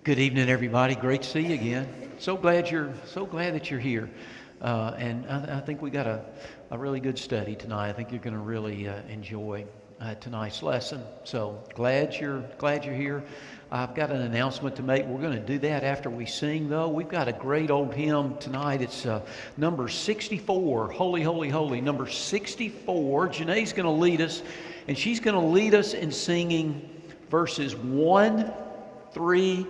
Good evening, everybody. Great to see you again. So glad that you're here, and I think we got a really good study tonight. I think you're going to really enjoy tonight's lesson. So glad you're here. I've got an announcement to make. We're going to do that after we sing, though. We've got a great old hymn tonight. It's number 64, Holy, Holy, Holy. Number 64. Janae's going to lead us, and she's going to lead us in singing verses 1, 3,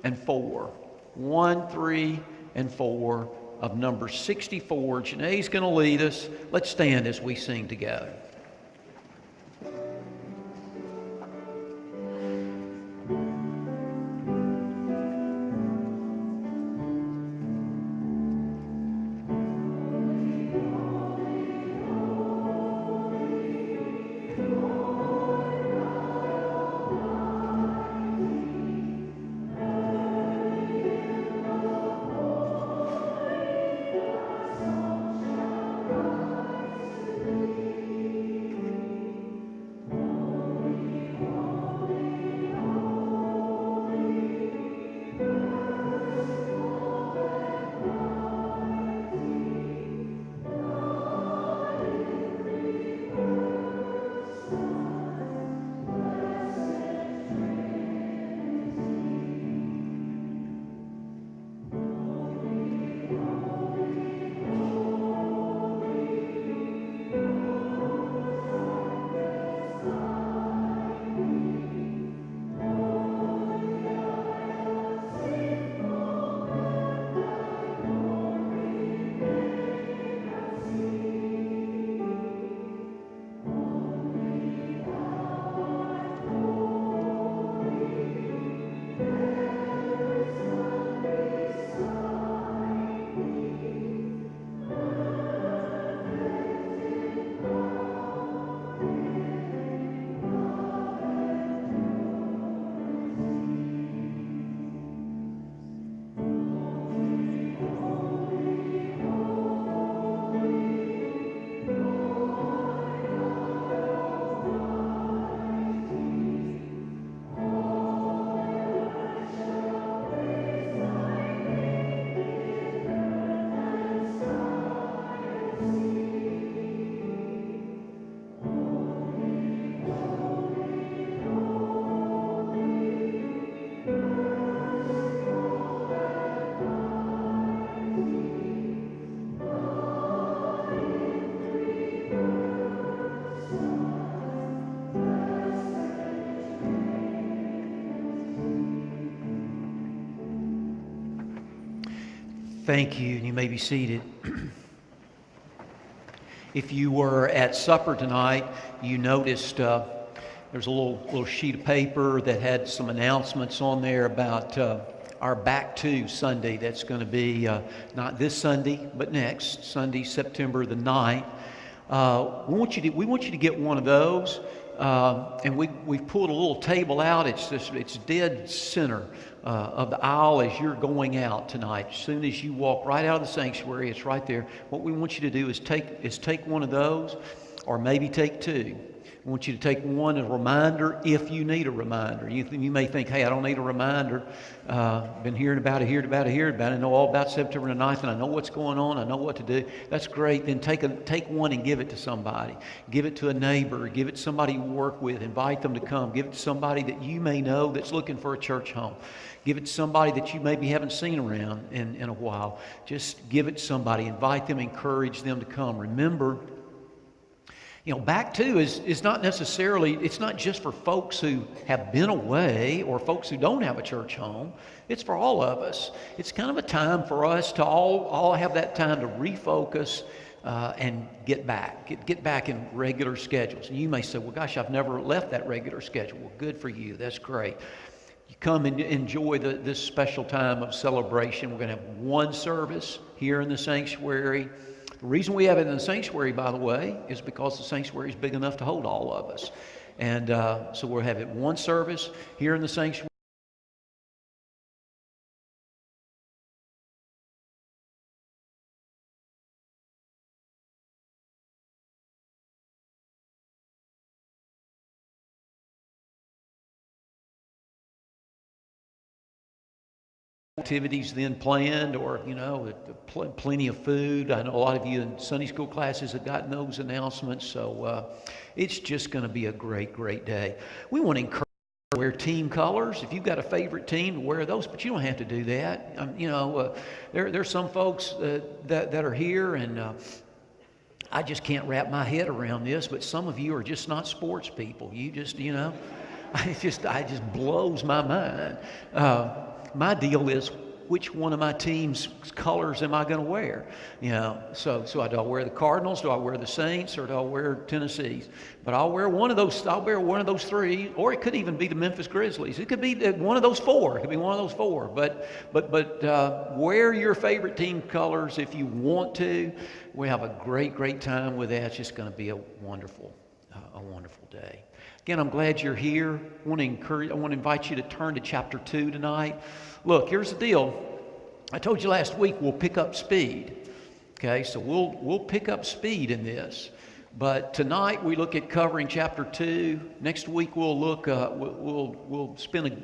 and 4. 1, 3, and 4 of number 64. Janae's going to lead us. Let's stand as we sing together. Thank you, and you may be seated. If you were at supper tonight, you noticed there's a little sheet of paper that had some announcements on there about our Back to Sunday. That's going to be not this Sunday, but next Sunday, September the 9th. We want you to get one of those, and we've pulled a little table out. It's dead center of the aisle as you're going out tonight. As soon as you walk right out of the sanctuary, it's right there. What we want you to do is take one of those, or maybe take two. I want you to take one, a reminder, if you need a reminder. You may think, hey, I don't need a reminder. Been hearing about it. I know all about September the 9th, and I know what's going on. I know what to do. That's great. Then take one and give it to somebody. Give it to a neighbor. Give it to somebody you work with. Invite them to come. Give it to somebody that you may know that's looking for a church home. Give it to somebody that you maybe haven't seen around in a while. Just give it to somebody. Invite them. Encourage them to come. Remember, back to is not necessarily, it's not just for folks who have been away or folks who don't have a church home. It's for all of us. It's kind of a time for us to all have that time to refocus and get back in regular schedules. And you may say, well, gosh, I've never left that regular schedule. Well, good for you. That's great. You come and enjoy this special time of celebration. We're going to have one service here in the sanctuary. The reason we have it in the sanctuary, by the way, is because the sanctuary is big enough to hold all of us. And so we'll have it one service here in the sanctuary. activities then planned, or plenty of food. I know a lot of you in Sunday school classes have gotten those announcements, so it's just going to be a great day. We want to encourage you to wear team colors. If you've got a favorite team, wear those, but you don't have to do that. There's some folks that are here, and I just can't wrap my head around this, but some of you are just not sports people. You just, it just blows my mind. My deal is, which one of my team's colors am I going to wear? So do I wear the Cardinals? Do I wear the Saints? Or do I wear Tennessee's? But I'll wear one of those. I'll wear one of those three, or it could even be the Memphis Grizzlies. It could be one of those four. It could be one of those four. But wear your favorite team colors if you want to. We have a great time with that. It's just going to be a wonderful day. Again, I'm glad you're here. I want to invite you to turn to chapter 2 tonight. Look, here's the deal. I told you last week we'll pick up speed. Okay, so we'll pick up speed in this. But tonight we look at covering chapter 2. Next week we'll look. We'll spend a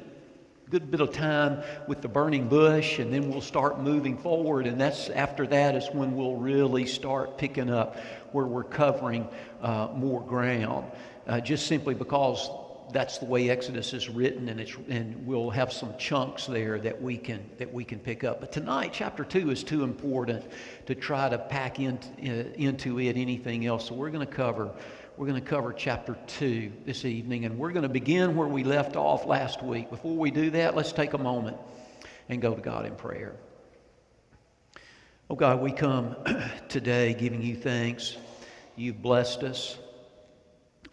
good bit of time with the burning bush, and then we'll start moving forward. And after that is when we'll really start picking up where we're covering more ground. Just simply because that's the way Exodus is written, and we'll have some chunks there that we can pick up. But tonight, chapter 2 is too important to try to pack into it anything else. So we're going to cover chapter 2 this evening, and we're going to begin where we left off last week. Before we do that, let's take a moment and go to God in prayer. Oh God, we come today giving you thanks. You've blessed us.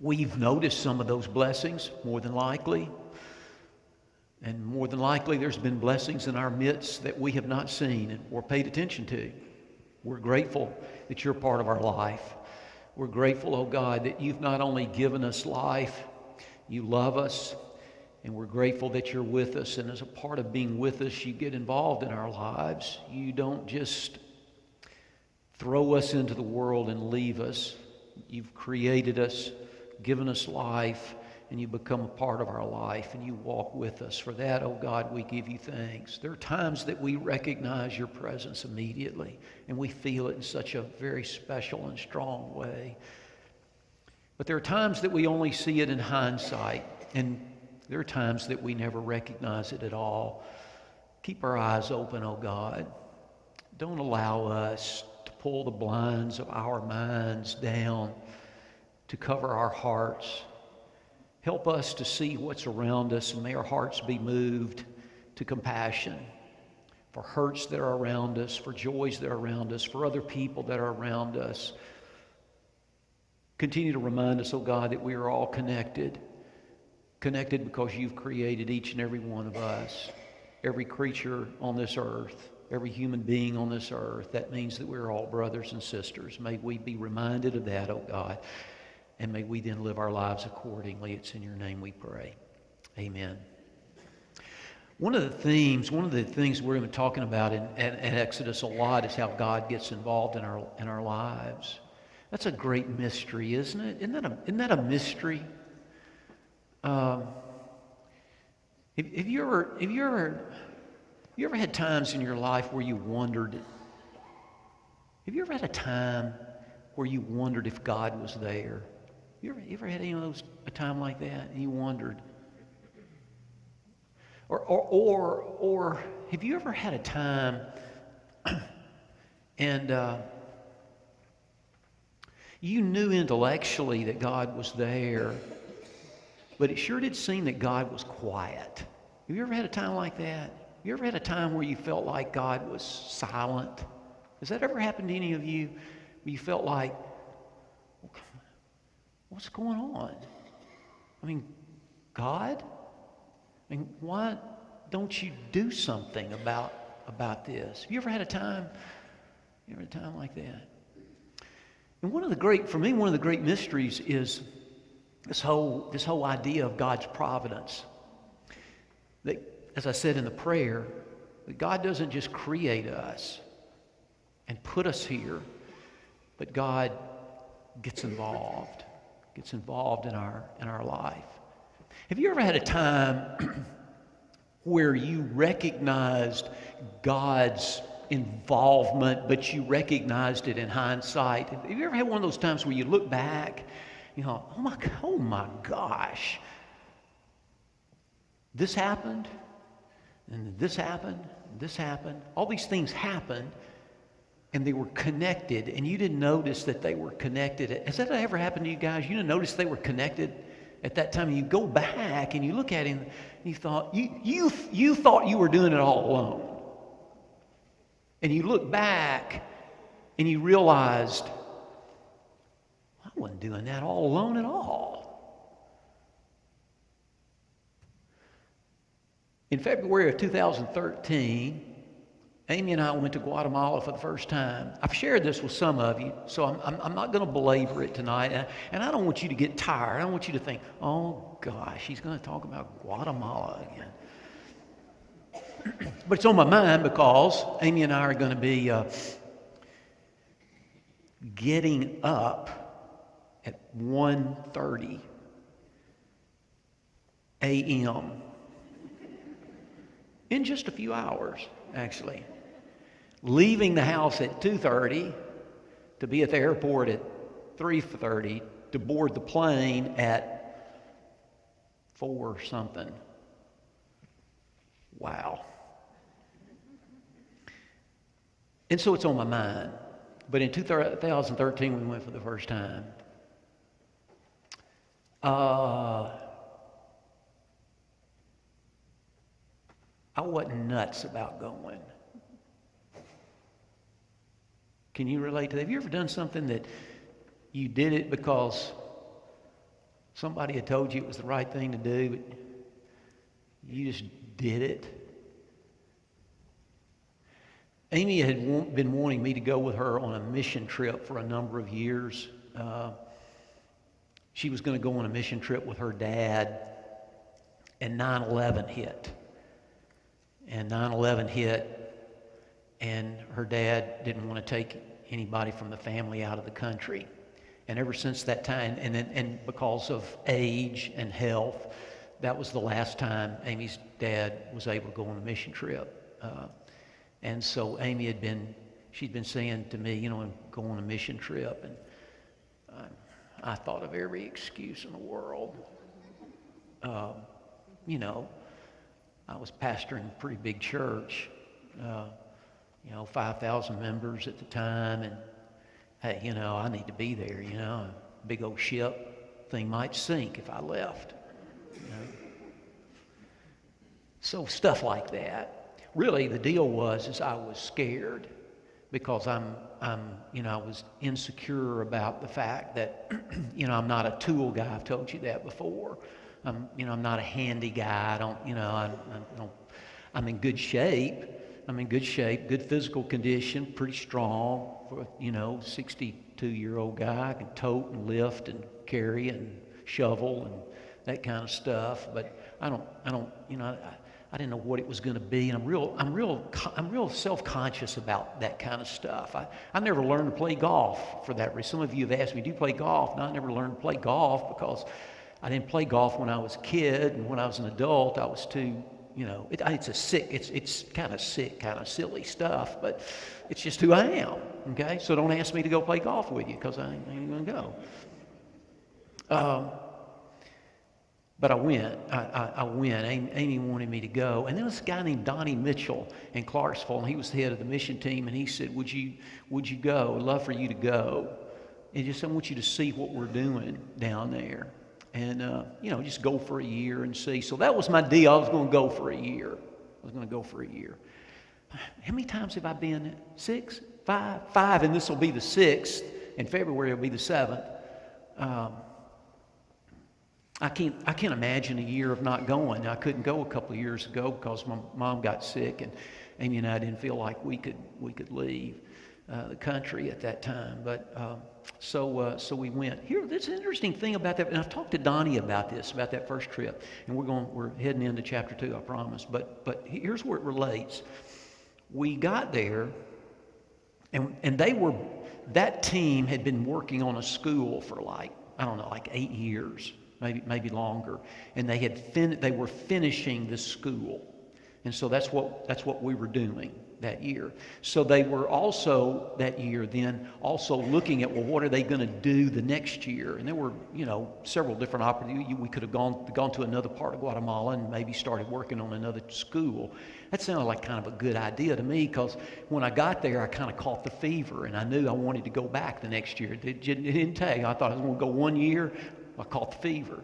We've noticed some of those blessings, more than likely. And more than likely, there's been blessings in our midst that we have not seen or paid attention to. We're grateful that you're part of our life. We're grateful, oh God, that you've not only given us life, you love us, and we're grateful that you're with us. And as a part of being with us, you get involved in our lives. You don't just throw us into the world and leave us. You've created us, given us life, and you become a part of our life, and you walk with us. For that, oh God, we give you thanks. There are times that we recognize your presence immediately, and we feel it in such a very special and strong way. But there are times that we only see it in hindsight, and there are times that we never recognize it at all. Keep our eyes open, oh God. Don't allow us to pull the blinds of our minds down to cover our hearts. Help us to see what's around us, and may our hearts be moved to compassion for hurts that are around us, for joys that are around us, for other people that are around us. Continue to remind us, oh God, that we are all connected because you've created each and every one of us, every creature on this earth, every human being on this earth. That means that we're all brothers and sisters. May we be reminded of that, oh God. And may we then live our lives accordingly. It's in your name we pray. Amen. One of the things we're going to be talking about in Exodus a lot is how God gets involved in our lives. That's a great mystery, isn't it? Isn't that a mystery? Have you ever had times in your life where you wondered? Have you ever had a time where you wondered if God was there? You ever had a time like that and you wondered? Or have you ever had a time and you knew intellectually that God was there, but it sure did seem that God was quiet? Have you ever had a time like that? Have you ever had a time where you felt like God was silent? Has that ever happened to any of you? Where you felt like, what's going on? I mean, God? I mean, why don't you do something about this? Have you ever had a time like that? And one of the great mysteries is this whole idea of God's providence. That, as I said in the prayer, that God doesn't just create us and put us here, but God gets involved in our life. Have you ever had a time where you recognized God's involvement, but you recognized it in hindsight? Have you ever had one of those times where you look back, oh my gosh, this happened, and this happened, and this happened. All these things happened, and they were connected, and you didn't notice that they were connected. Has that ever happened to you guys? You didn't notice they were connected at that time, and you go back and you look at him, and you thought you thought you were doing it all alone, and you look back and you realized, I wasn't doing that all alone at all. In February of 2013, Amy and I went to Guatemala for the first time. I've shared this with some of you, so I'm not going to belabor it tonight. And I don't want you to get tired. I don't want you to think, oh gosh, he's going to talk about Guatemala again. But it's on my mind because Amy and I are going to be getting up at 1:30 a.m. in just a few hours, actually. Leaving the house at 2:30 to be at the airport at 3:30 to board the plane at 4 something. Wow. And so it's on my mind. But in 2013, we went for the first time. I wasn't nuts about going. Can you relate to that? Have you ever done something that you did it because somebody had told you it was the right thing to do, but you just did it? Amy had been wanting me to go with her on a mission trip for a number of years. She was going to go on a mission trip with her dad, and 9/11 hit. And 9/11 hit, and her dad didn't want to take anybody from the family out of the country. And ever since that time, and because of age and health, that was the last time Amy's dad was able to go on a mission trip. And so Amy she'd been saying to me, go on a mission trip. And I thought of every excuse in the world. I was pastoring a pretty big church, 5,000 members at the time. And hey, I need to be there, a big old ship thing might sink if I left. So stuff like that. Really, the deal was I was scared because I was insecure about the fact that, I'm not a tool guy. I've told you that before. I'm not a handy guy. I'm in good shape. Good physical condition, pretty strong for a 62-year-old guy. I can tote and lift and carry and shovel and that kind of stuff. But I didn't know what it was going to be, and I'm real self-conscious about that kind of stuff. I never learned to play golf for that reason. Some of you have asked me, do you play golf? No, I never learned to play golf because I didn't play golf when I was a kid, and when I was an adult, I was too, it's kind of sick, kind of silly stuff, but it's just who I am, okay? So don't ask me to go play golf with you because I ain't going to go. But I went. I went. Amy wanted me to go. And then this guy named Donnie Mitchell in Clarksville, and he was the head of the mission team, and he said, would you go? I'd love for you to go. And I want you to see what we're doing down there. And, just go for a year and see. So that was my deal. I was going to go for a year. How many times have I been? 6? 5, and this will be the 6th. In February, it'll be the 7th. I can't imagine a year of not going. I couldn't go a couple of years ago because my mom got sick, and Amy and I didn't feel like we could leave the country at that time. But so we went. Here, this interesting thing about that, and I've talked to Donnie about that first trip, and we're heading into chapter 2, I promise. But here's where it relates. We got there, and that team had been working on a school for like 8 years. Maybe longer, and they were finishing the school. And so that's what we were doing that year. So they were also that year then also looking at, well, what are they going to do the next year? And there were, several different opportunities. We could have gone to another part of Guatemala and maybe started working on another school. That sounded like kind of a good idea to me, because when I got there, I kind of caught the fever, and I knew I wanted to go back the next year. It didn't take. I thought I was going to go 1 year. I caught the fever.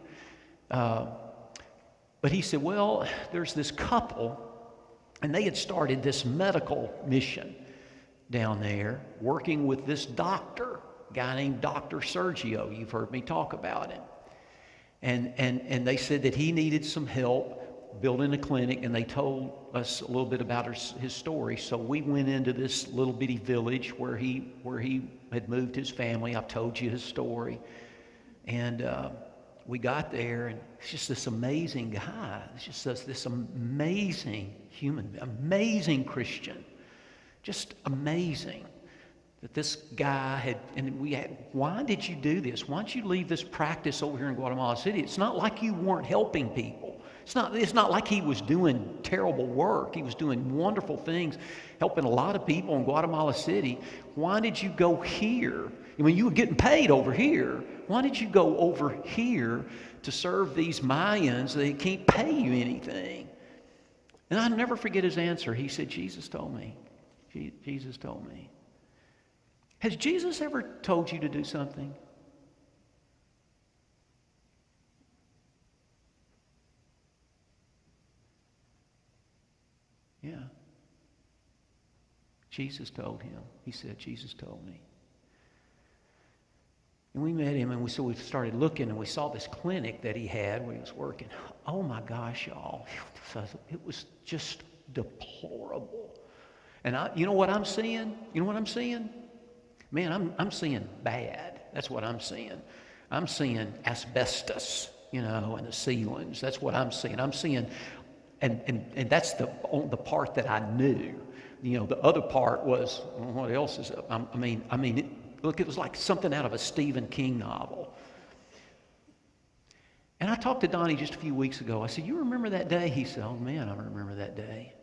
But he said, well, there's this couple, and they had started this medical mission down there, working with this doctor, a guy named Dr. Sergio. You've heard me talk about him. And they said that he needed some help building a clinic, and they told us a little bit about his story. So we went into this little bitty village where he had moved his family. I've told you his story. And we got there, and it's just this amazing guy. It's just this amazing human, amazing Christian. Just amazing that this guy had, why did you do this? Why don't you leave this practice over here in Guatemala City? It's not like you weren't helping people. It's not like he was doing terrible work. He was doing wonderful things, helping a lot of people in Guatemala City. Why did you go here? I mean, you were getting paid over here. Why did you go over here to serve these Mayans? They can't pay you anything. And I'll never forget his answer. He said, Jesus told me. Jesus told me. Has Jesus ever told you to do something? Yeah. Jesus told him. He said, Jesus told me. And we met him, and we started looking, and we saw this clinic that he had where he was working. Oh my gosh, y'all. It was just deplorable. And you know what I'm seeing? You know what I'm seeing? Man, I'm seeing bad. That's what I'm seeing. I'm seeing asbestos, in the ceilings. That's what I'm seeing. I'm seeing, and that's the part that I knew. The other part was, well, what else is up? I mean, look, it was like something out of a Stephen King novel. And I talked to Donnie just a few weeks ago. I said, you remember that day? He said, oh man, I remember that day.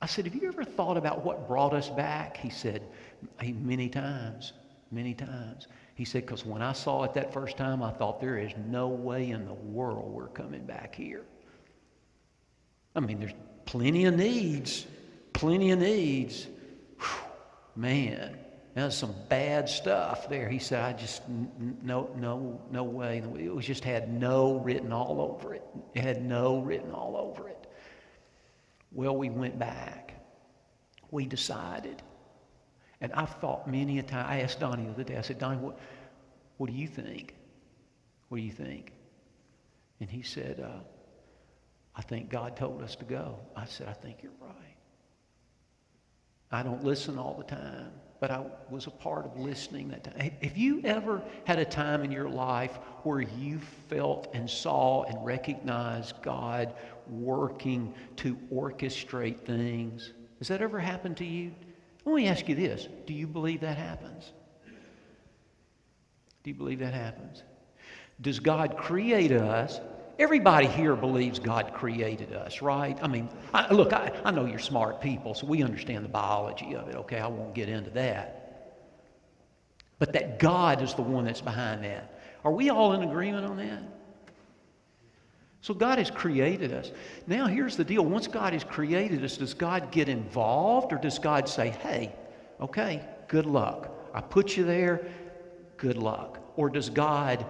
I said, have you ever thought about what brought us back? He said, many times. He said, because when I saw it that first time, I thought there is no way in the world we're coming back here. I mean, there's plenty of needs. Whew, man, there's some bad stuff there. He said, I just, no way. It was just had no written all over it. It had no written all over it. Well, we went back. We decided. And I've thought many a time, I asked Donnie the other day, I said, Donnie, what do you think? What do you think? And he said, I think God told us to go. I said, I think you're right. I don't listen all the time, but I was a part of listening that time. Have you ever had a time in your life where you felt and saw and recognized God working to orchestrate things? Has that ever happened to you? Let me ask you this. Do you believe that happens? Do you believe that happens? Does God create us? Everybody here believes God created us, right? I mean, I know you're smart people, so we understand the biology of it, okay? I won't get into that. But that God is the one that's behind that. Are we all in agreement on that? So God has created us. Now here's the deal. Once God has created us, does God get involved, or does God say, hey, okay, good luck. I put you there, good luck. Or does God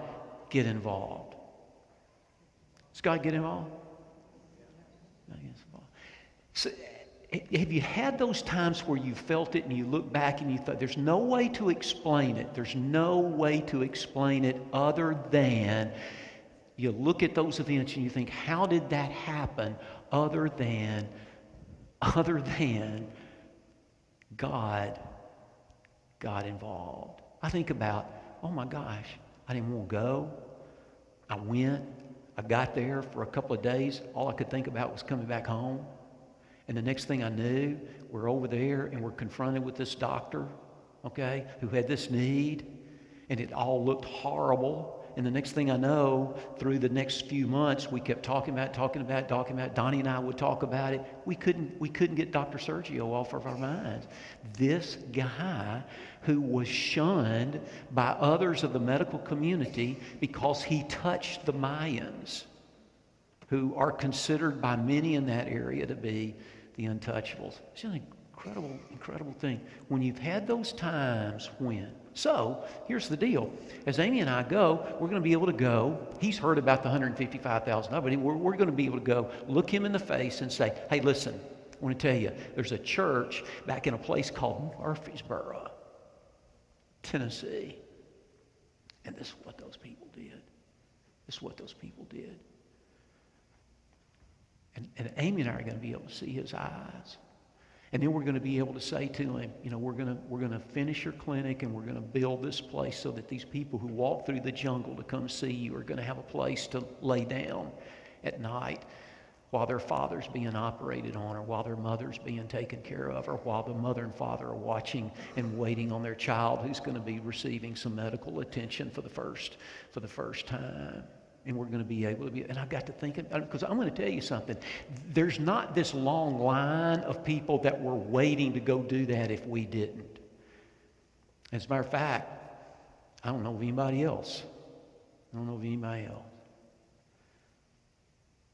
get involved? Does God get involved? God gets involved. So, have you had those times where you felt it and you look back and you thought, there's no way to explain it. There's no way to explain it other than you look at those events and you think, how did that happen other than God got involved? I think about, oh my gosh, I didn't want to go. I went. I got there for a couple of days. All I could think about was coming back home. And the next thing I knew, we're over there and we're confronted with this doctor, okay, who had this need. And it all looked horrible. And the next thing I know, through the next few months, we kept talking about it. Donnie and I would talk about it. We couldn't get Dr. Sergio off of our minds. This guy who was shunned by others of the medical community because he touched the Mayans, who are considered by many in that area to be the untouchables. It's an incredible thing. When you've had those times when. So, here's the deal. As Amy and I go, we're going to be able to go. He's heard about the $155,000, but we're going to be able to go look him in the face and say, hey, listen, I want to tell you, there's a church back in a place called Murfreesboro, Tennessee. And this is what those people did. And Amy and I are going to be able to see his eyes. And then we're going to be able to say to him, we're going to finish your clinic and we're going to build this place so that these people who walk through the jungle to come see you are going to have a place to lay down at night while their father's being operated on, or while their mother's being taken care of, or while the mother and father are watching and waiting on their child who's going to be receiving some medical attention for the first time. And we're going to be able to be, and I've got to think, because I'm going to tell you something. There's not this long line of people that were waiting to go do that if we didn't. As a matter of fact, I don't know of anybody else.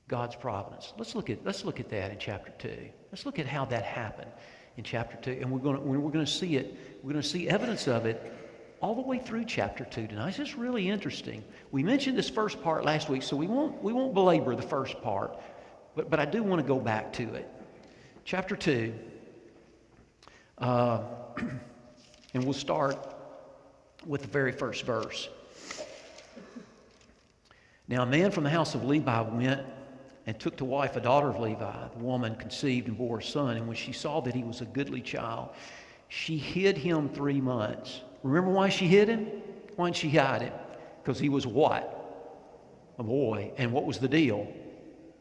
God's providence. Let's look at that in chapter 2. Let's look at how that happened in chapter 2. And we're going to see it. We're going to see evidence of it all the way through chapter 2 tonight. It's just really interesting. We mentioned this first part last week, so we won't belabor the first part, but I do want to go back to it. Chapter 2, and we'll start with the very first verse. Now a man from the house of Levi went and took to wife a daughter of Levi. The woman conceived and bore a son, and when she saw that he was a goodly child, she hid him 3 months. Remember why she hid him? Why didn't she hide him? Because he was what? A boy. And what was the deal?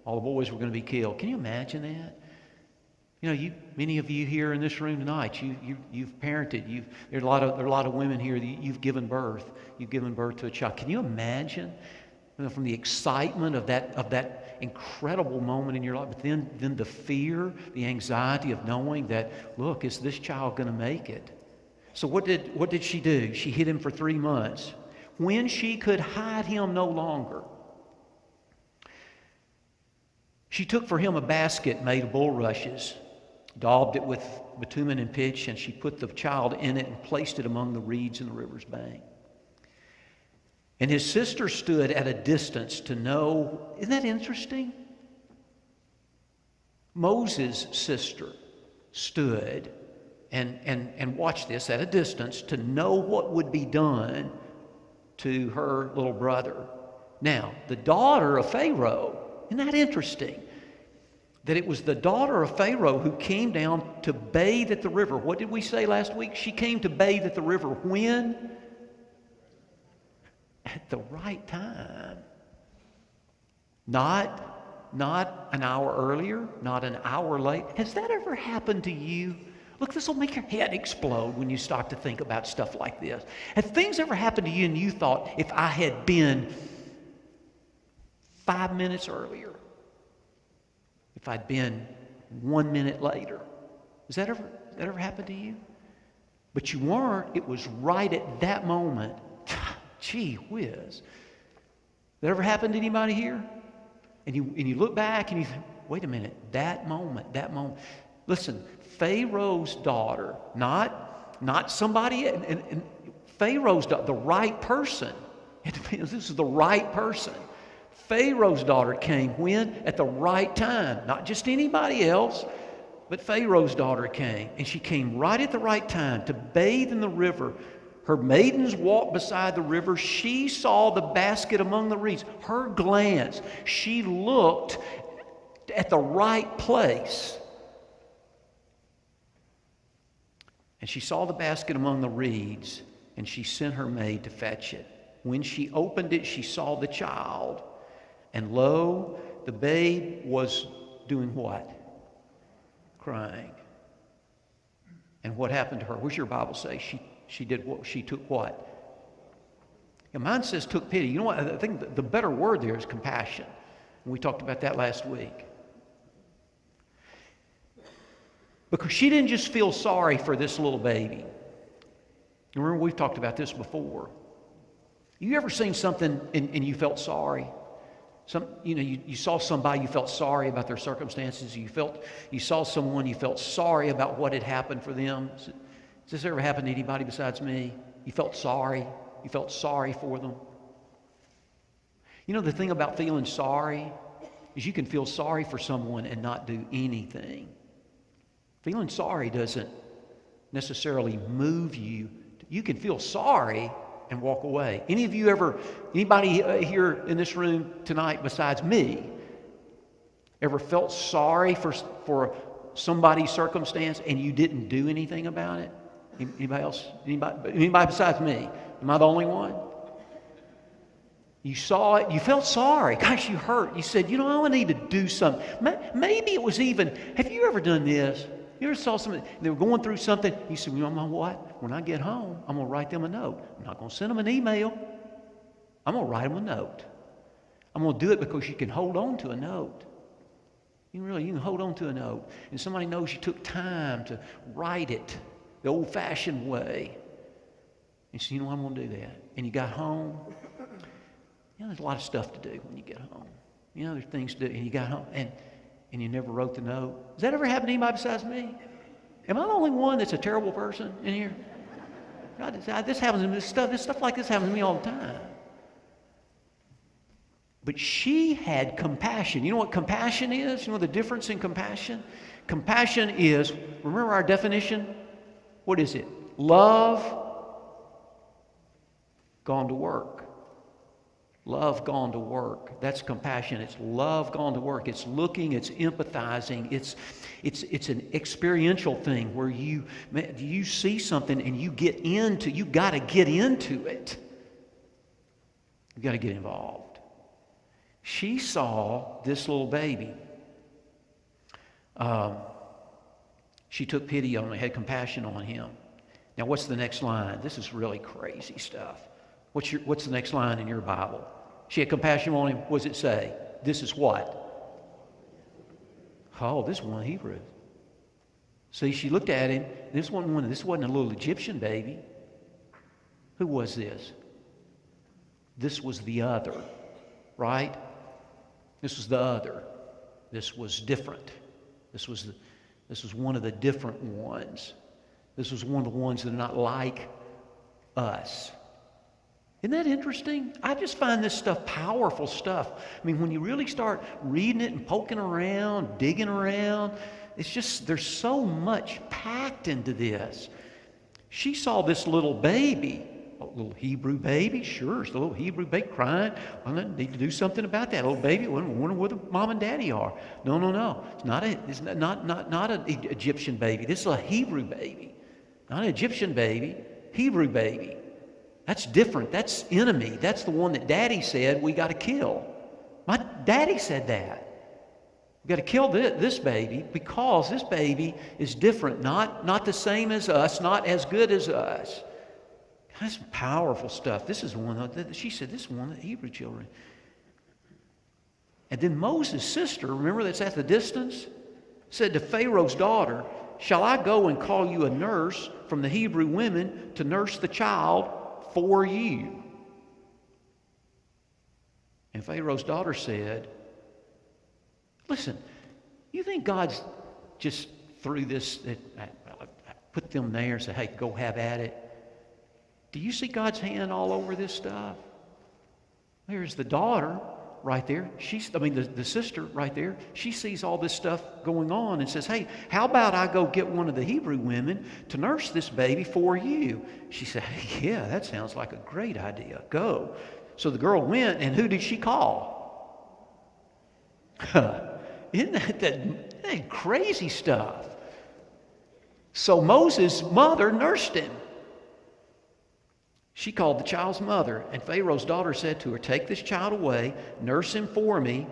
All the boys were going to be killed. Can you imagine that? Many of you here in this room tonight, you've parented. There are a lot of women here that you've given birth. You've given birth to a child. Can you imagine? From the excitement of that incredible moment in your life, but then the fear, the anxiety of knowing that, look, is this child going to make it? So what did she do? She hid him for 3 months. When she could hide him no longer, she took for him a basket made of bulrushes, daubed it with bitumen and pitch, and she put the child in it and placed it among the reeds in the river's bank. And his sister stood at a distance to know. Isn't that interesting? Moses' sister stood and watch this, at a distance, to know what would be done to her little brother. Now, the daughter of Pharaoh, isn't that interesting? That it was the daughter of Pharaoh who came down to bathe at the river. What did we say last week? She came to bathe at the river when? At the right time. Not an hour earlier, not an hour late. Has that ever happened to you? Look, this will make your head explode when you start to think about stuff like this. Have things ever happened to you and you thought, if I had been 5 minutes earlier, if I'd been 1 minute later, has that ever happened to you? But you weren't. It was right at that moment. Gee whiz. That ever happened to anybody here? And you look back and you think, wait a minute, that moment. Listen, Pharaoh's daughter, not somebody, and Pharaoh's daughter, the right person. This is the right person. Pharaoh's daughter came when? At the right time. Not just anybody else, but Pharaoh's daughter came. And she came right at the right time to bathe in the river. Her maidens walked beside the river. She saw the basket among the reeds. Her glance, she looked at the right place. And she saw the basket among the reeds, and she sent her maid to fetch it. When she opened it, she saw the child. And lo, the babe was doing what? Crying. And what happened to her? What's your Bible say? She did what? She took what? And mine says took pity. You know what? I think the better word there is compassion. And we talked about that last week. Because she didn't just feel sorry for this little baby. Remember, we've talked about this before. You ever seen something and you felt sorry? You saw somebody, you felt sorry about their circumstances. You saw someone, you felt sorry about what had happened for them. Has this ever happened to anybody besides me? You felt sorry. You felt sorry for them. You know, the thing about feeling sorry is you can feel sorry for someone and not do anything. Feeling sorry doesn't necessarily move you. You can feel sorry and walk away. Anybody here in this room tonight besides me, ever felt sorry for somebody's circumstance and you didn't do anything about it? Anybody else? Anybody besides me? Am I the only one? You saw it, you felt sorry. Gosh, you hurt. You said, I need to do something. Maybe it was even, have you ever done this? You ever saw somebody, they were going through something, you said, you know what? When I get home, I'm going to write them a note. I'm not going to send them an email. I'm going to write them a note. I'm going to do it because you can hold on to a note. You can hold on to a note. And somebody knows you took time to write it the old-fashioned way. And so, I'm going to do that. And you got home. There's a lot of stuff to do when you get home. There's things to do. And you got home. And you never wrote the note. Has that ever happened to anybody besides me? Am I the only one that's a terrible person in here? God, this happens to me. This stuff like this happens to me all the time. But she had compassion. You know what compassion is? You know the difference in compassion? Compassion is, remember our definition? What is it? Love gone to work. Love gone to work. That's compassion. It's love gone to work. It's looking, it's empathizing. It's an experiential thing where you see something and you got to get into it. You got to get involved. She saw this little baby. She took pity on him, had compassion on him. Now, what's the next line? This is really crazy stuff. What's the next line in your Bible? She had compassion on him. What does it say? This is what? Oh, this is one of Hebrew. See, she looked at him. This wasn't a little Egyptian baby. Who was this? This was the other, right? This was the other. This was different. This was one of the different ones. This was one of the ones that are not like us. Isn't that interesting? I just find this stuff powerful stuff. I mean, when you really start reading it and poking around, digging around, it's just, there's so much packed into this. She saw this little baby, a little Hebrew baby, sure, it's a little Hebrew baby crying. I need to do something about that little baby. I wonder where the mom and daddy are. No. It's not an Egyptian baby. This is a Hebrew baby. Not an Egyptian baby, Hebrew baby. That's different. That's enemy. That's the one that Daddy said we got to kill. My daddy said that. We got to kill this baby because this baby is different. Not the same as us. Not as good as us. That's some powerful stuff. This is one that she said. This is one of the Hebrew children. And then Moses' sister, remember that's at the distance, said to Pharaoh's daughter, "Shall I go and call you a nurse from the Hebrew women to nurse the child for you?" And Pharaoh's daughter said, "Listen, you think God's just threw this, put them there and said, hey, go have at it? Do you see God's hand all over this stuff?" There's the daughter right there. The sister right there. She sees all this stuff going on and says, "Hey, how about I go get one of the Hebrew women to nurse this baby for you?" She said, "Hey, yeah, that sounds like a great idea. Go." So the girl went, and who did she call? Isn't that crazy stuff? So Moses' mother nursed him. She called the child's mother, and Pharaoh's daughter said to her, "Take this child away, nurse him for me."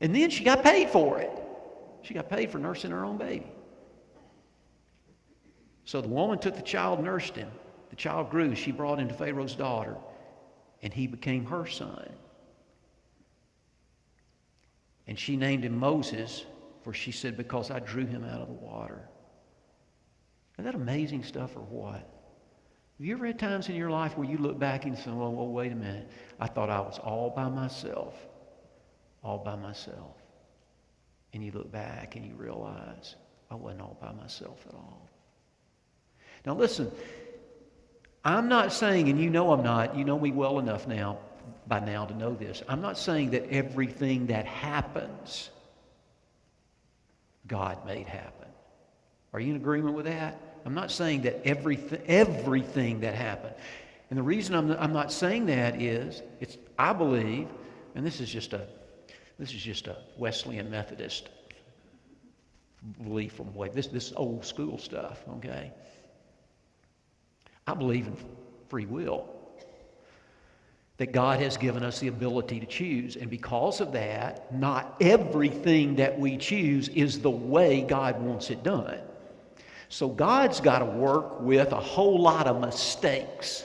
And then she got paid for it. She got paid for nursing her own baby. So the woman took the child, nursed him. The child grew. She brought him to Pharaoh's daughter. and he became her son. And she named him Moses, for she said, because I drew him out of the water. Is that amazing stuff or what? Have you ever had times in your life where you look back and say, well, wait a minute. I thought I was all by myself. All by myself. And you look back and you realize I wasn't all by myself at all. Now listen, I'm not saying, and you know I'm not, you know me well enough now, by now to know this. I'm not saying that everything that happens, God made happen. Are you in agreement with that? I'm not saying that everything that happened. And the reason I'm not saying that is, I believe, and this is just a Wesleyan Methodist belief from way, this old school stuff, okay? I believe in free will. That God has given us the ability to choose. And because of that, not everything that we choose is the way God wants it done. So God's got to work with a whole lot of mistakes.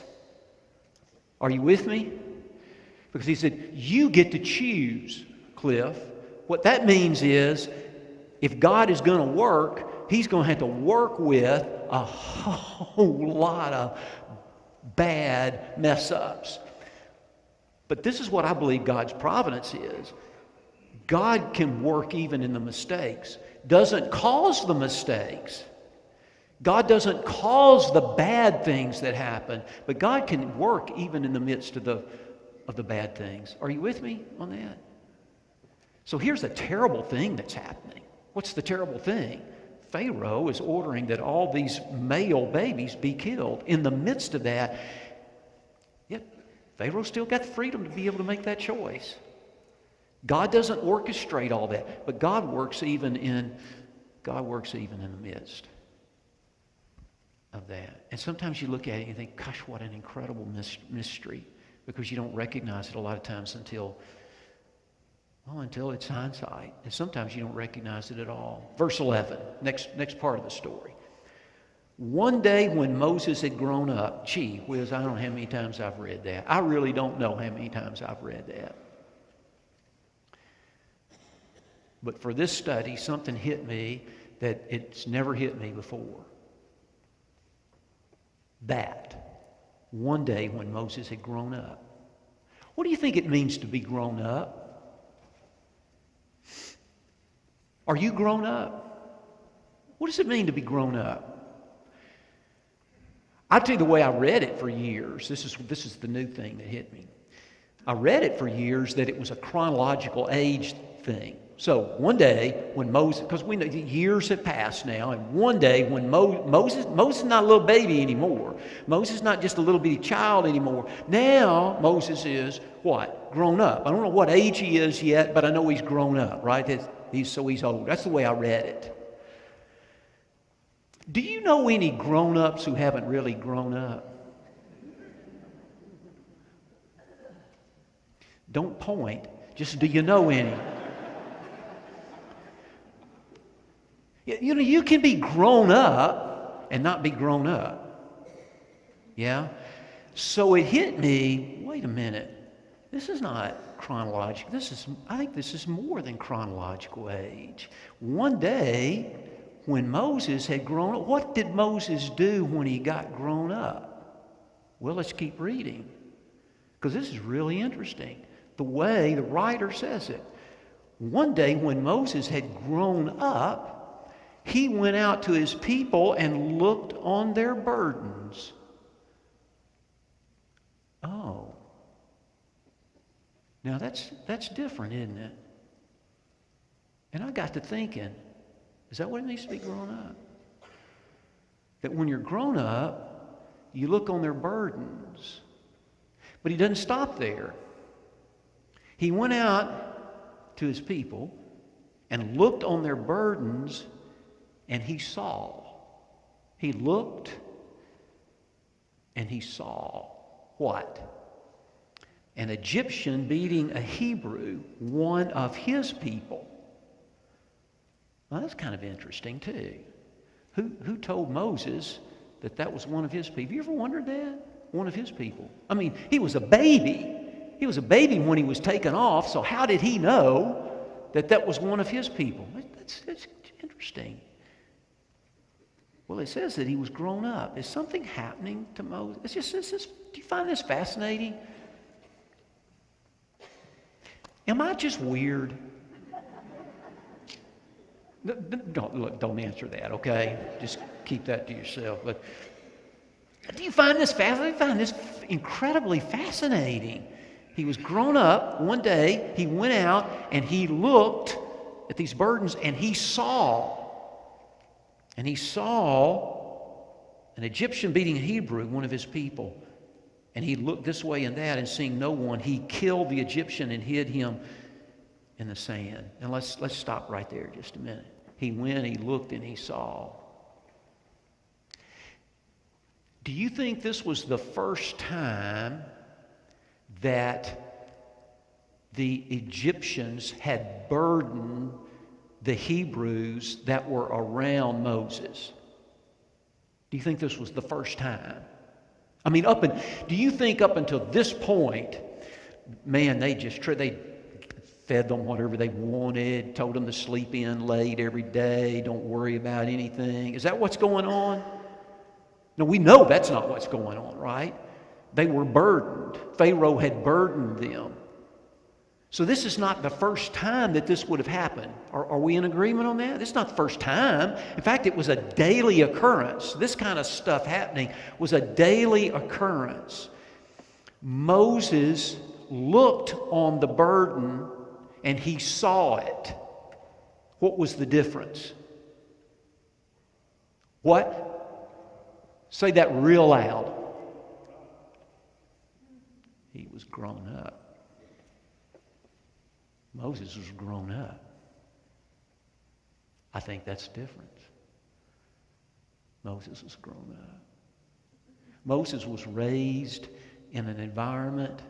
Are you with me? Because he said, you get to choose, Cliff. What that means is, if God is going to work, he's going to have to work with a whole lot of bad mess-ups. But this is what I believe God's providence is. God can work even in the mistakes. Doesn't cause the mistakes. God doesn't cause the bad things that happen. But God can work even in the midst of the bad things. Are you with me on that? So here's a terrible thing that's happening. What's the terrible thing? Pharaoh is ordering that all these male babies be killed. In the midst of that, yet Pharaoh still got the freedom to be able to make that choice. God doesn't orchestrate all that, but God works even in the midst of that. And sometimes you look at it and you think, gosh, what an incredible mystery, because you don't recognize it a lot of times until it's hindsight. And sometimes you don't recognize it at all. Verse 11, next part of the story. One day when Moses had grown up, gee whiz, I don't know how many times I've read that. I really don't know how many times I've read that. But for this study, something hit me that it's never hit me before. That one day when Moses had grown up. What do you think it means to be grown up? Are you grown up? What does it mean to be grown up? I'll tell you the way I read it for years. This is the new thing that hit me. I read it for years that it was a chronological age thing. So one day when Moses, because we know years have passed now, and one day when Moses is not a little baby anymore. Moses is not just a little bitty child anymore. Now Moses is what? Grown up. I don't know what age he is yet, but I know he's grown up, right? He's old. That's the way I read it. Do you know any grown-ups who haven't really grown up? Don't point. Just do you know any? You know, you can be grown up and not be grown up. Yeah? So it hit me, wait a minute. This is not chronological. I think this is more than chronological age. One day, when Moses had grown up, what did Moses do when he got grown up? Well, let's keep reading, because this is really interesting. The way the writer says it. One day when Moses had grown up, he went out to his people and looked on their burdens. Oh. Now that's different, isn't it? And I got to thinking, is that what it means to be grown up? That when you're grown up, you look on their burdens. But he doesn't stop there. He went out to his people and looked on their burdens, and he saw. He looked and he saw what? An Egyptian beating a Hebrew, one of his people. Well, that's kind of interesting too. Who told Moses that was one of his people? You ever wondered that? one of his people. I mean, he was a baby. He was a baby when he was taken off, so how did he know that that was one of his people? That's interesting. Well, it says that he was grown up. Is something happening to Moses? Do you find this fascinating? Am I just weird? Don't answer that, okay? Just keep that to yourself. But do you find this fascinating? I find this incredibly fascinating. He was grown up. One day, he went out and he looked at these burdens and he saw an Egyptian beating a Hebrew, one of his people. And he looked this way and that, and seeing no one, he killed the Egyptian and hid him in the sand. And let's stop right there just a minute. He went, he looked, and he saw. Do you think this was the first time that the Egyptians had burdened the Hebrews that were around Moses? Do you think this was the first time? I mean, do you think up until this point, man, they fed them whatever they wanted, told them to sleep in late every day, don't worry about anything? Is that what's going on? No, we know that's not what's going on, right? They were burdened. Pharaoh had burdened them. So this is not the first time that this would have happened. Are we in agreement on that? This is not the first time. In fact, it was a daily occurrence. This kind of stuff happening was a daily occurrence. Moses looked on the burden and he saw it. What was the difference? What? Say that real loud. He was grown up. Moses was grown up. I think that's the difference. Moses was grown up. Moses was raised in an environment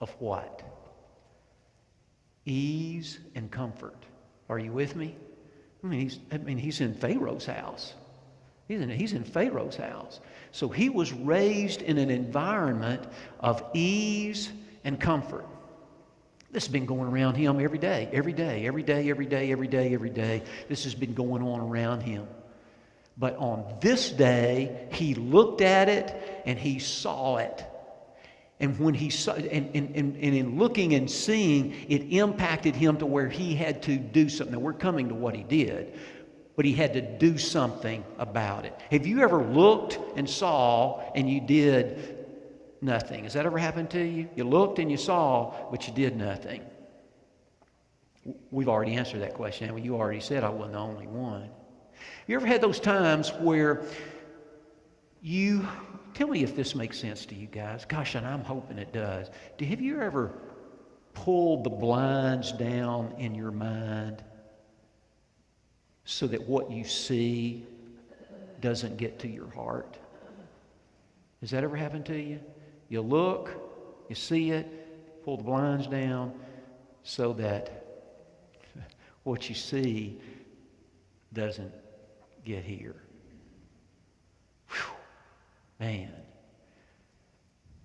of what? Ease and comfort. Are you with me? He's in Pharaoh's house. He's in Pharaoh's house. So he was raised in an environment of ease and comfort. This has been going around him every day. This has been going on around him. But on this day, he looked at it and he saw it. And when he saw, and in looking and seeing, it impacted him to where he had to do something. Now, we're coming to what he did, but he had to do something about it. Have you ever looked and saw and you did nothing? Has that ever happened to you? You looked and you saw, but you did nothing. We've already answered that question. Well, you already said I wasn't the only one. You ever had those times where you, tell me if this makes sense to you guys. Gosh, and I'm hoping it does. Have you ever pulled the blinds down in your mind so that what you see doesn't get to your heart? Has that ever happened to you? You look, you see it, pull the blinds down so that what you see doesn't get here. Whew. Man.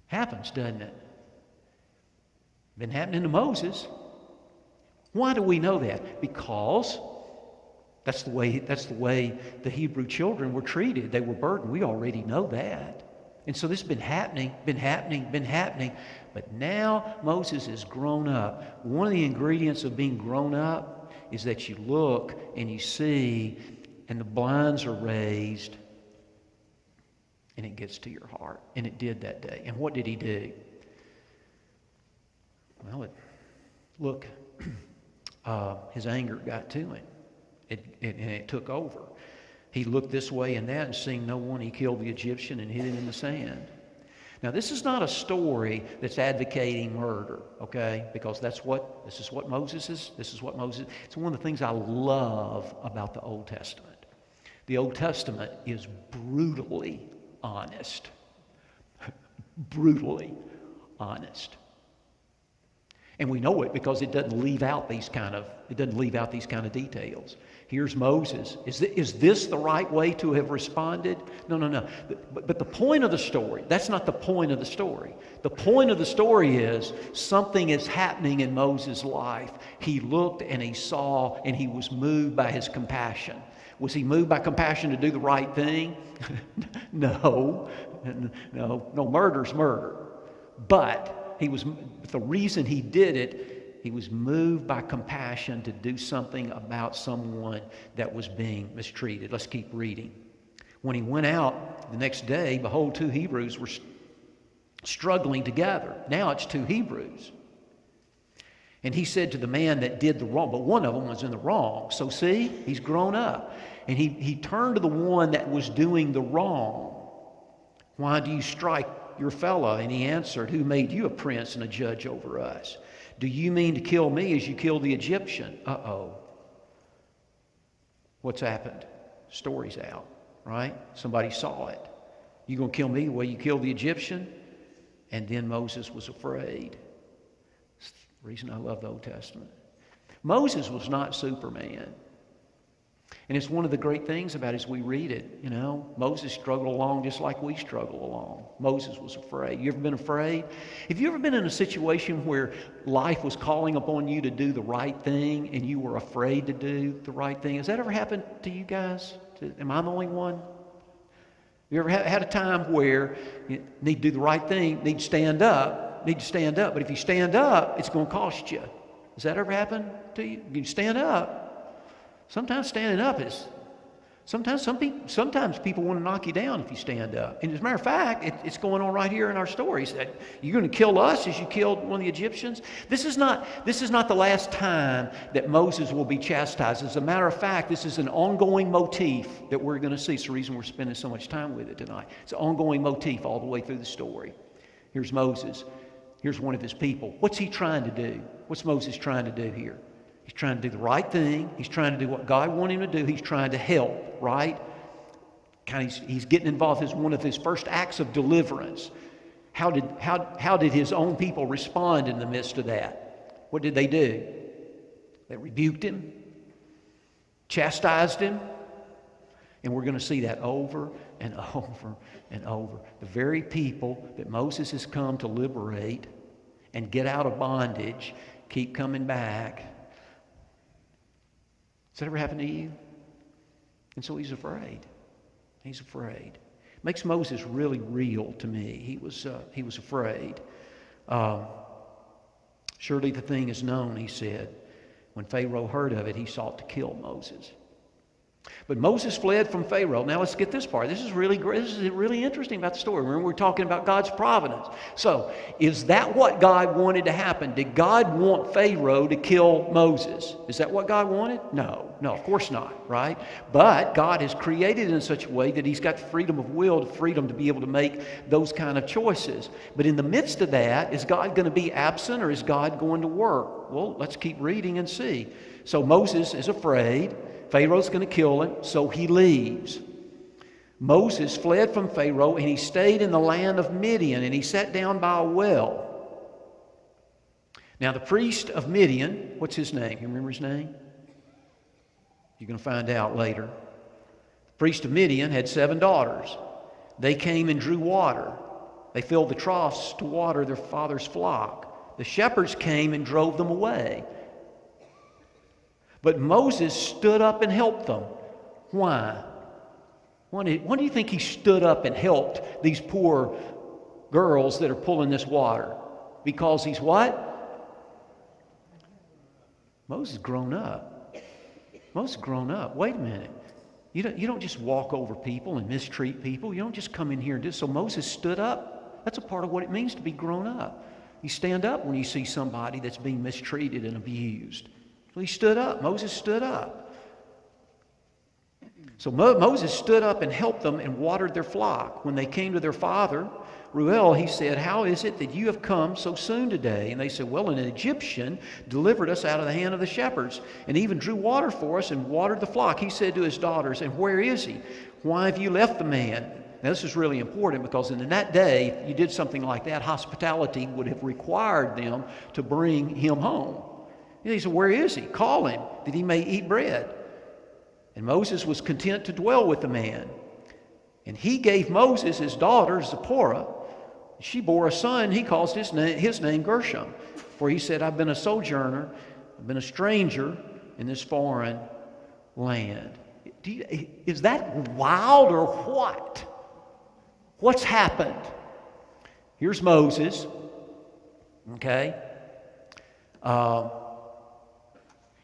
Happens, doesn't it? Been happening to Moses. Why do we know that? Because that's the way the Hebrew children were treated. They were burdened. We already know that. And so this has been happening. But now Moses is grown up. One of the ingredients of being grown up is that you look and you see, and the blinds are raised, and it gets to your heart. And it did that day. And what did he do? Well, his anger got to him. And it took over. He looked this way and that, and seeing no one, he killed the Egyptian and hid him in the sand. Now, this is not a story that's advocating murder, okay? Because this is what Moses is. It's one of the things I love about the Old Testament. The Old Testament is brutally honest. Brutally honest. And we know it because it doesn't leave out these kind of details. Here's Moses. Is this the right way to have responded? No. But the point of the story, that's not the point of the story. The point of the story is something is happening in Moses' life. He looked and he saw and he was moved by his compassion. Was he moved by compassion to do the right thing? No. Murder's murder. But the reason he did it, he was moved by compassion to do something about someone that was being mistreated. Let's keep reading. When he went out the next day, behold, 2 Hebrews were struggling together. Now it's 2 Hebrews. And he said to the man that did the wrong, but one of them was in the wrong. So see, he's grown up. And he turned to the one that was doing the wrong. Why do you strike your fellow? And he answered, who made you a prince and a judge over us? Do you mean to kill me as you killed the Egyptian? Uh-oh. What's happened? Story's out, right? Somebody saw it. You going to kill me the way you killed the Egyptian? And then Moses was afraid. That's the reason I love the Old Testament. Moses was not Superman. And it's one of the great things about it as we read it. Moses struggled along just like we struggle along. Moses was afraid. You ever been afraid? Have you ever been in a situation where life was calling upon you to do the right thing and you were afraid to do the right thing? Has that ever happened to you guys? Am I the only one? You ever had a time where you need to do the right thing, need to stand up, but if you stand up, it's going to cost you. Has that ever happened to you? You stand up. Sometimes standing up is, sometimes people want to knock you down if you stand up. And as a matter of fact, it's going on right here in our stories. That you're going to kill us as you killed one of the Egyptians. This is not the last time that Moses will be chastised. As a matter of fact, this is an ongoing motif that we're going to see. It's the reason we're spending so much time with it tonight. It's an ongoing motif all the way through the story. Here's Moses. Here's one of his people. What's he trying to do? What's Moses trying to do here? He's trying to do the right thing. He's trying to do what God wanted him to do. He's trying to help, right? He's getting involved. It's one of his first acts of deliverance. How did his own people respond in the midst of that? What did they do? They rebuked him, chastised him, and we're going to see that over and over and over. The very people that Moses has come to liberate and get out of bondage keep coming back. Has that ever happened to you? And so he's afraid. He's afraid. Makes Moses really real to me. He was afraid. Surely the thing is known, he said. When Pharaoh heard of it, he sought to kill Moses. But Moses fled from Pharaoh. Now let's get this part. This is really great. This is really interesting about the story. Remember, we're talking about God's providence. So, is that what God wanted to happen? Did God want Pharaoh to kill Moses? Is that what God wanted? No, of course not, right? But God has created it in such a way that he's got freedom of will, freedom to be able to make those kind of choices. But in the midst of that, is God going to be absent or is God going to work? Well, let's keep reading and see. So Moses is afraid. Pharaoh's going to kill him, so he leaves. Moses fled from Pharaoh, and he stayed in the land of Midian, and he sat down by a well. Now, the priest of Midian, what's his name? You remember his name? You're going to find out later. The priest of Midian had 7 daughters. They came and drew water. They filled the troughs to water their father's flock. The shepherds came and drove them away. But Moses stood up and helped them. Why? Why do you think he stood up and helped these poor girls that are pulling this water? Because he's what? Moses grown up. Moses grown up. Wait a minute. You don't just walk over people and mistreat people. You don't just come in here and do so. Moses stood up. That's a part of what it means to be grown up. You stand up when you see somebody that's being mistreated and abused. So he stood up. Moses stood up. So Moses stood up and helped them and watered their flock. When they came to their father, Reuel, he said, "How is it that you have come so soon today?" And they said, "Well, an Egyptian delivered us out of the hand of the shepherds and even drew water for us and watered the flock." He said to his daughters, "And where is he? Why have you left the man Now, this is really important because in that day, if you did something like that, hospitality would have required them to bring him home. And he said, where is he? Call him, that he may eat bread. And Moses was content to dwell with the man. And he gave Moses his daughter, Zipporah. She bore a son. He calls his name Gershom. For he said, I've been a sojourner, I've been a stranger in this foreign land. Is that wild or what? What's happened? Here's Moses, okay?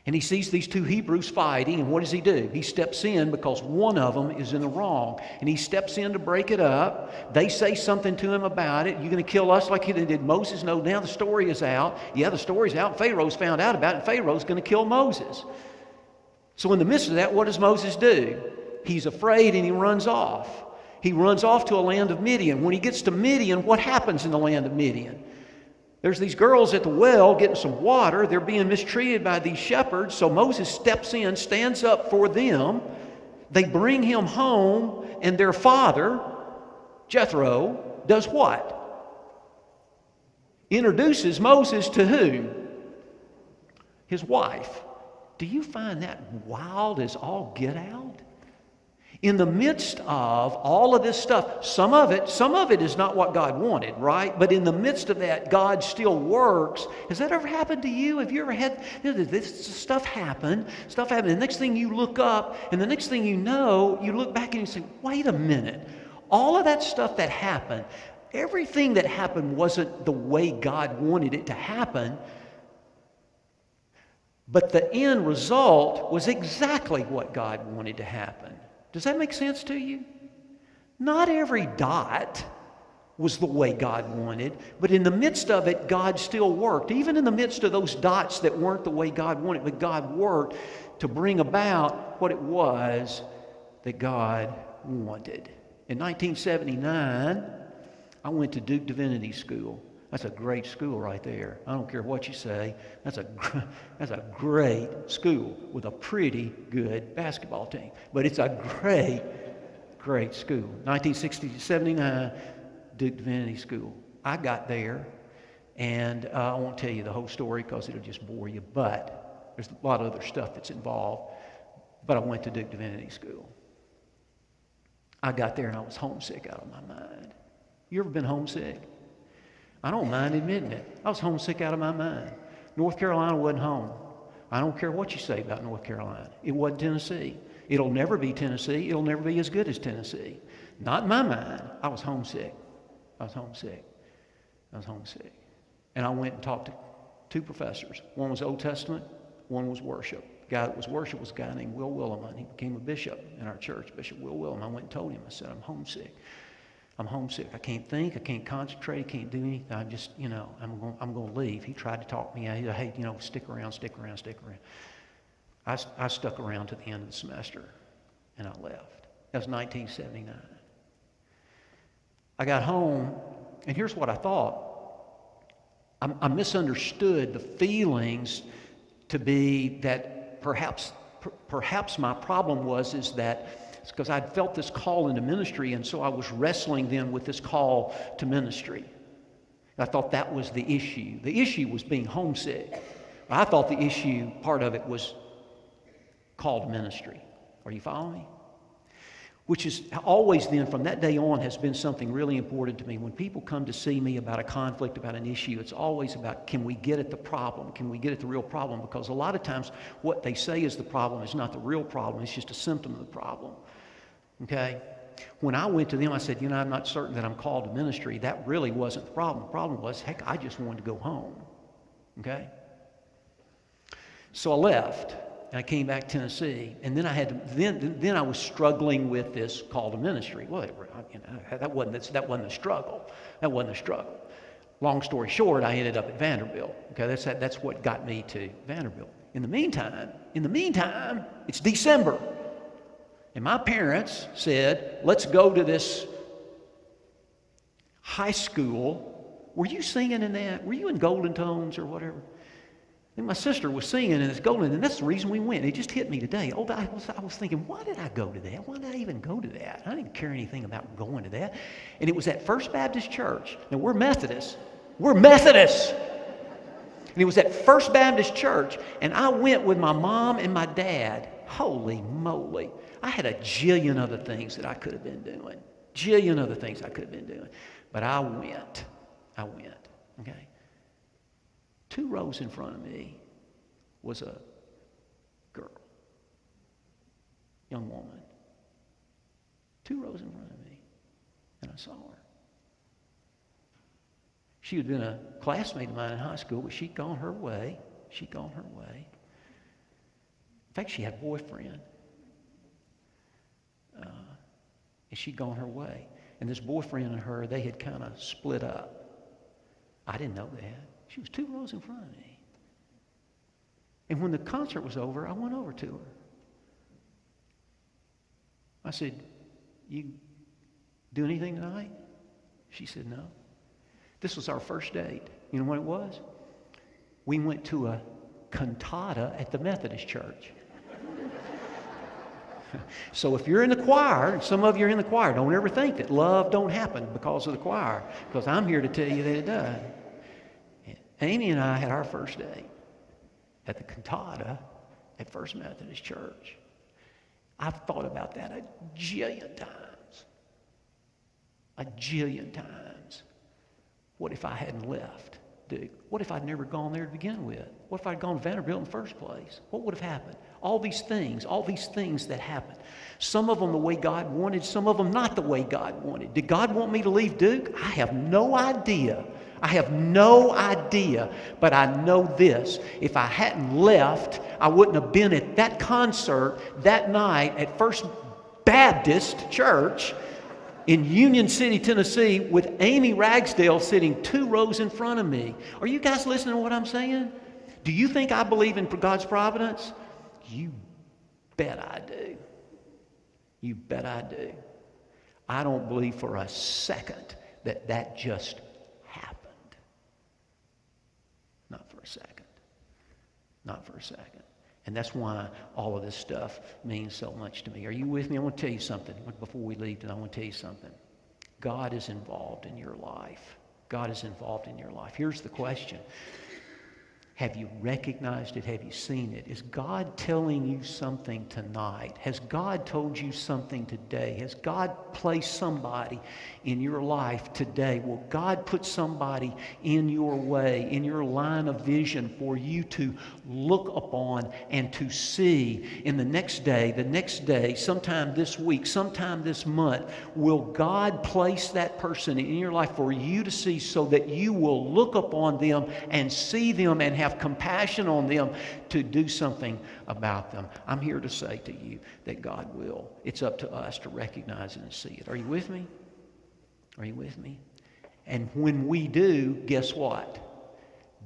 And he sees these two Hebrews fighting, and what does he do? He steps in because one of them is in the wrong. And he steps in to break it up. They say something to him about it. You're going to kill us like you did Moses? No, now the story is out. Yeah, the story's out. Pharaoh's found out about it, and Pharaoh's going to kill Moses. So in the midst of that, what does Moses do? He's afraid and he runs off. He runs off to a land of Midian. When he gets to Midian, what happens in the land of Midian? There's these girls at the well getting some water. They're being mistreated by these shepherds. So Moses steps in, stands up for them. They bring him home, and their father, Jethro, does what? Introduces Moses to who? His wife. Do you find that wild as all get out? In the midst of all of this stuff, some of it is not what God wanted, right? But in the midst of that, God still works. Has that ever happened to you? Have you ever had this stuff happen? The next thing you look up, and the next thing you know, you look back and you say, wait a minute. All of that stuff that happened, everything that happened wasn't the way God wanted it to happen. But the end result was exactly what God wanted to happen. Does that make sense to you? Not every dot was the way God wanted, but in the midst of it, God still worked. Even in the midst of those dots that weren't the way God wanted, but God worked to bring about what it was that God wanted. In 1979, I went to Duke Divinity School. That's a great school right there. I don't care what you say. That's a great school with a pretty good basketball team. But it's a great school. 1960 to 79, Duke Divinity School. I got there, and I won't tell you the whole story because it'll just bore you, but there's a lot of other stuff that's involved. But I went to Duke Divinity School. I got there and I was homesick out of my mind. You ever been homesick? I don't mind admitting it. I was homesick out of my mind. North Carolina wasn't home. I don't care what you say about North Carolina. It wasn't Tennessee. It'll never be Tennessee. It'll never be as good as Tennessee. Not in my mind. I was homesick. I was homesick. And I went and talked to two professors. One was Old Testament. One was worship. The guy that was worship was a guy named Will Willimon. He became a bishop in our church, Bishop Will Willimon. I went and told him. I said, I'm homesick. I can't think. I can't concentrate. I can't do anything. I'm just, I'm going to leave. He tried to talk me out. He said, hey, stick around. I stuck around to the end of the semester, and I left. That was 1979. I got home, and here's what I thought. I misunderstood the feelings to be that perhaps my problem is that it's because I'd felt this call into ministry, and so I was wrestling then with this call to ministry. I thought that was the issue. The issue was being homesick. I thought the issue, part of it, was call to ministry. Are you following me? Which is always then, from that day on, has been something really important to me. When people come to see me about a conflict, about an issue, it's always about, can we get at the problem? Can we get at the real problem? Because a lot of times what they say is the problem is not the real problem. It's just a symptom of the problem. Okay? When I went to them, I said, I'm not certain that I'm called to ministry. That really wasn't the problem. The problem was, heck, I just wanted to go home. Okay? So I left. And I came back to Tennessee, and then I had to. Then I was struggling with this call to ministry. Well, that wasn't a struggle. That wasn't a struggle. Long story short, I ended up at Vanderbilt. Okay, that's what got me to Vanderbilt. In the meantime, it's December, and my parents said, "Let's go to this high school." Were you singing in that? Were you in Golden Tones or whatever? And my sister was singing in this golden, and that's the reason we went. It just hit me today. Oh, I was thinking, why did I go to that? Why did I even go to that? I didn't care anything about going to that. And it was at First Baptist Church. Now, we're Methodists. We're Methodists. And it was at First Baptist Church, and I went with my mom and my dad. Holy moly. I had a jillion other things that I could have been doing. Jillion other things I could have been doing. But I went. Okay? 2 rows in front of me was a girl, young woman. 2 rows in front of me, and I saw her. She had been a classmate of mine in high school, but she'd gone her way. In fact, she had a boyfriend. And she'd gone her way. And this boyfriend and her, they had kind of split up. I didn't know that. She was 2 rows in front of me. And when the concert was over, I went over to her. I said, "You do anything tonight?" She said, "No." This was our first date. You know what it was? We went to a cantata at the Methodist church. So if you're in the choir, and some of you are in the choir, don't ever think that love don't happen because of the choir, because I'm here to tell you that it does. Amy and I had our first date at the cantata at First Methodist Church. I've thought about that a jillion times. A jillion times. What if I hadn't left, Duke? What if I'd never gone there to begin with? What if I'd gone to Vanderbilt in the first place? What would have happened? All these things that happened. Some of them the way God wanted, some of them not the way God wanted. Did God want me to leave Duke? I have no idea. But I know this. If I hadn't left, I wouldn't have been at that concert that night at First Baptist Church in Union City, Tennessee, with Amy Ragsdale sitting 2 rows in front of me. Are you guys listening to what I'm saying? Do you think I believe in God's providence? You bet I do. You bet I do. I don't believe for a second that just happened. Not for a second. Not for a second. And that's why all of this stuff means so much to me. Are you with me? I want to tell you something. Before we leave tonight, I want to tell you something. God is involved in your life. God is involved in your life. Here's the question. Have you recognized it? Have you seen it? Is God telling you something tonight? Has God told you something today? Has God placed somebody in your life today? Will God put somebody in your way, in your line of vision for you to look upon and to see in the next day, sometime this week, sometime this month? Will God place that person in your life for you to see so that you will look upon them and see them and have compassion on them to do something about them? I'm here to say to you that God will. It's up to us to recognize it and see it. Are you with me? Are you with me? And when we do, guess what?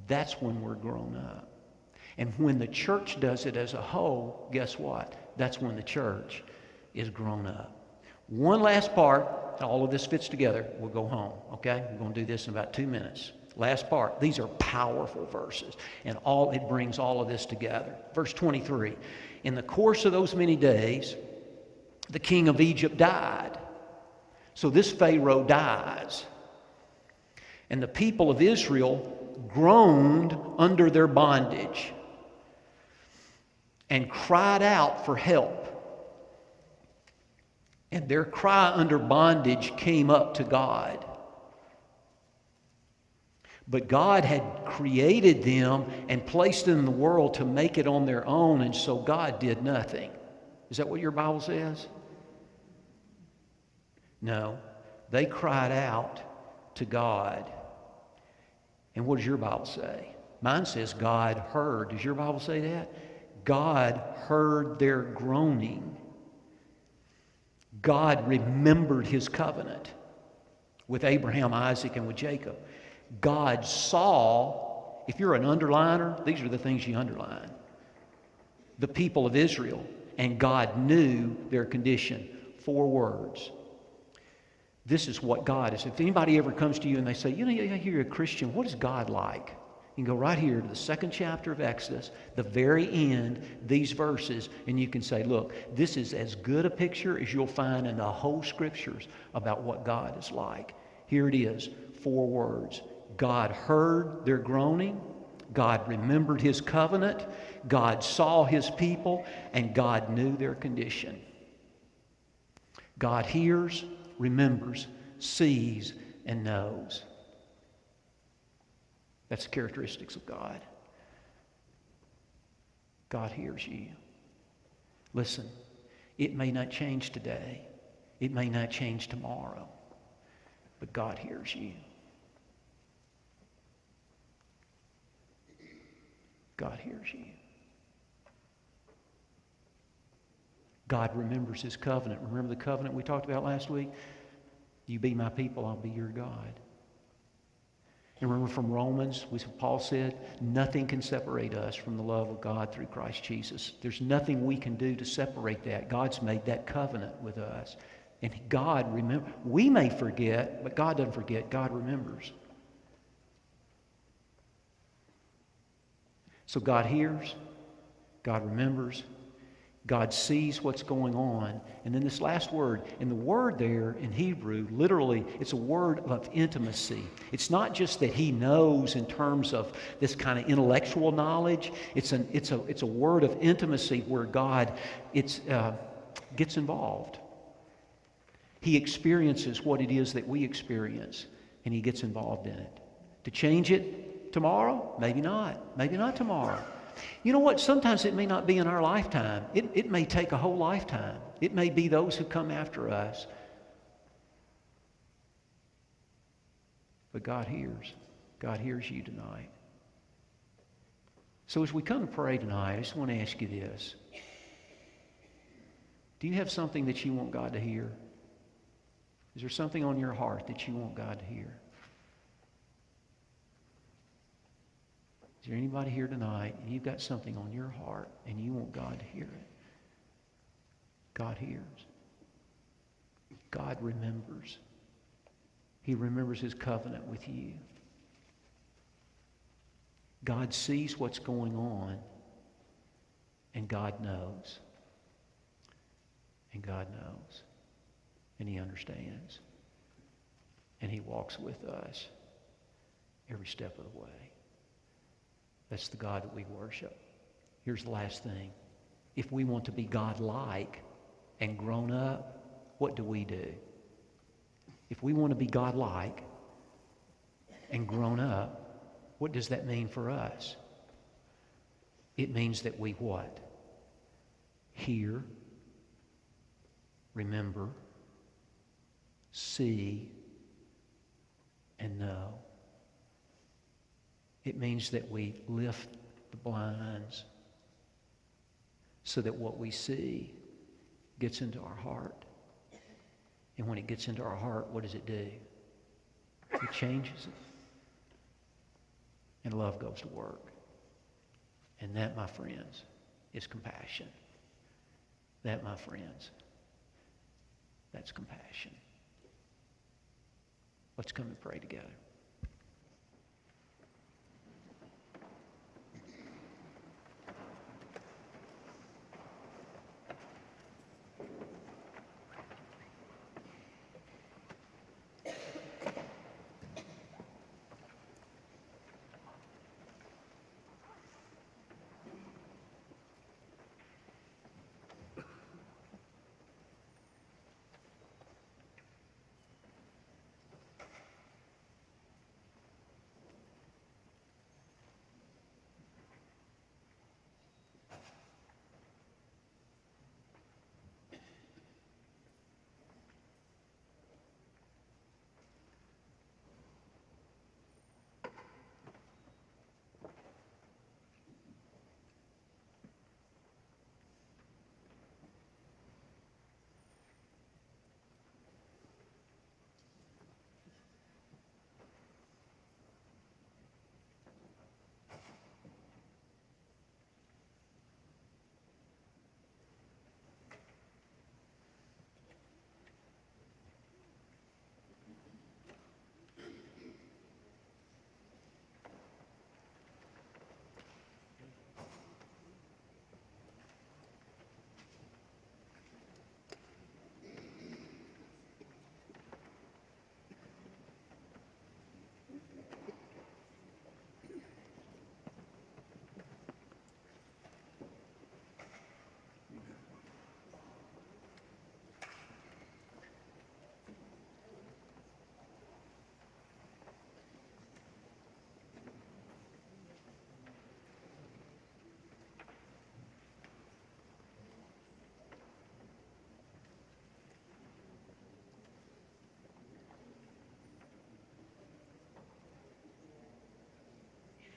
That's when we're grown up. And when the church does it as a whole, guess what? That's when the church is grown up. One last part, all of this fits together. We'll go home, okay? We're going to do this in about 2 minutes. Last part. These are powerful verses, and it brings all of this together. Verse 23. In the course of those many days, the king of Egypt died. So this Pharaoh dies. And the people of Israel groaned under their bondage and cried out for help. And their cry under bondage came up to God. But God had created them and placed them in the world to make it on their own, and so God did nothing. Is that what your Bible says? No. They cried out to God. And what does your Bible say? Mine says God heard. Does your Bible say that? God heard their groaning. God remembered his covenant with Abraham, Isaac, and with Jacob. God saw, if you're an underliner, these are the things you underline. The people of Israel, and God knew their condition. 4 words. This is what God is. If anybody ever comes to you and they say, you know, you're a Christian, what is God like? You can go right here to the 2nd chapter of Exodus, the very end, these verses, and you can say, look, this is as good a picture as you'll find in the whole Scriptures about what God is like. Here it is, 4 words. God heard their groaning. God remembered His covenant. God saw His people, and God knew their condition. God hears, remembers, sees, and knows. That's the characteristics of God. God hears you. Listen, it may not change today. It may not change tomorrow. But God hears you. God hears you. God remembers His covenant. Remember the covenant we talked about last week? You be my people, I'll be your God. And remember from Romans, Paul said, nothing can separate us from the love of God through Christ Jesus. There's nothing we can do to separate that. God's made that covenant with us. And God remembers. We may forget, but God doesn't forget. God remembers. So God hears, God remembers, God sees what's going on. And then this last word, and the word there in Hebrew, literally, it's a word of intimacy. It's not just that He knows in terms of this kind of intellectual knowledge. It's a word of intimacy where God gets involved. He experiences what it is that we experience, and He gets involved in it. To change it tomorrow? Maybe not. Maybe not tomorrow. You know what? Sometimes it may not be in our lifetime. It may take a whole lifetime. It may be those who come after us. But God hears. God hears you tonight. So as we come to pray tonight, I just want to ask you this. Do you have something that you want God to hear? Is there something on your heart that you want God to hear? Is there anybody here tonight and you've got something on your heart and you want God to hear it? God hears. God remembers. He remembers His covenant with you. God sees what's going on, and God knows. And God knows. And He understands. And He walks with us every step of the way. That's the God that we worship. Here's the last thing. If we want to be God-like and grown up, what do we do? If we want to be God-like and grown up, what does that mean for us? It means that we what? Hear, remember, see, and know. It means that we lift the blinds so that what we see gets into our heart. And when it gets into our heart, what does it do? It changes it. And love goes to work. And that, my friends, is compassion. That, my friends, that's compassion. Let's come and pray together.